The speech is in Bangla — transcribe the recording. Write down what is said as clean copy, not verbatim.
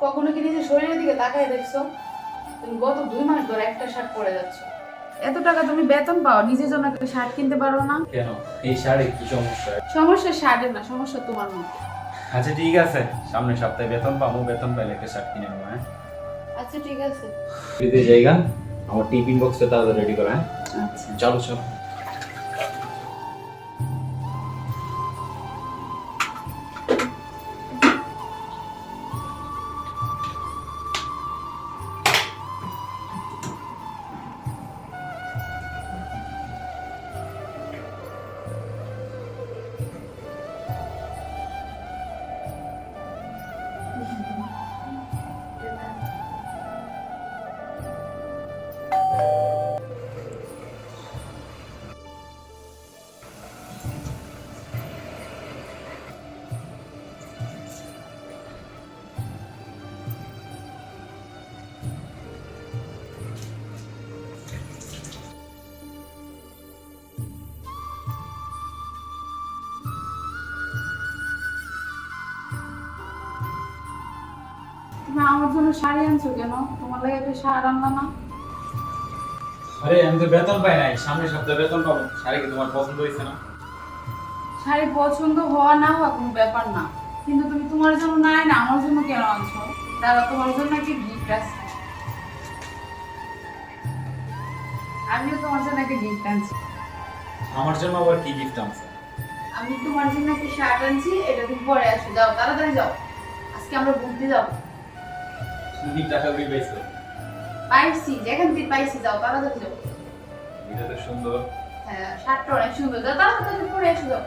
কখনো কি নিজের শরীরের দিকে তাকায় দেখছো? তুমি গত 2 মাস ধরে একটা শার্ট পরে যাচ্ছ। এত টাকা তুমি বেতন পাও, নিজের জন্য একটা শার্ট কিনতে পারো না? কেন এই শাড়ি কি সমস্যা? সমস্যা শার্টের না, সমস্যা তোমার মধ্যে। আচ্ছা ঠিক আছে, সামনের সপ্তাহে বেতন পাবো, বেতন পাইলে একটা শার্ট কিনে নেবো। হ্যাঁ আচ্ছা ঠিক আছে। ফ্রিতে জায়গা, আমার টিফিন বক্সটা তাড়াতাড়ি রেডি করা। হ্যাঁ আচ্ছা চলো চলো। তুমি আমার জন্য শাড়ি আনছো কেন? তোমার লাগে একটা শার্ট আনলা না? আরে আমি তো বেতন পাই নাই, সামনের সপ্তাহে বেতন পাবো। শাড়ি কি তোমার পছন্দ হয়েছে না? শাড়ি পছন্দ হওয়া না হওয়া কোনো ব্যাপার না, কিন্তু তুমি তোমার জন্য নাই না আমার জন্য কেন আনছো? দাদা তোমার জন্য একটা গিফট আছে। আমিও তোমার জন্য একটা গিফট আনছি। আমার জন্য আবার কি গিফট আনছে? আমি তোমার জন্য একটা শার্ট আনছি, এটা তুমি পরে আসো। যাও তাড়াতাড়ি যাও, আজকে আমরা ঘুরতে যাবো। তুমি টাকা কই পাইছো? পাইছি, যেখান থেকে পাইছি, যাও তাড়াতাড়ি যাও। এটা তো সুন্দর। হ্যাঁ শার্টটা অনেক সুন্দর, যাও তাড়াতাড়ি পরে এসে যাও।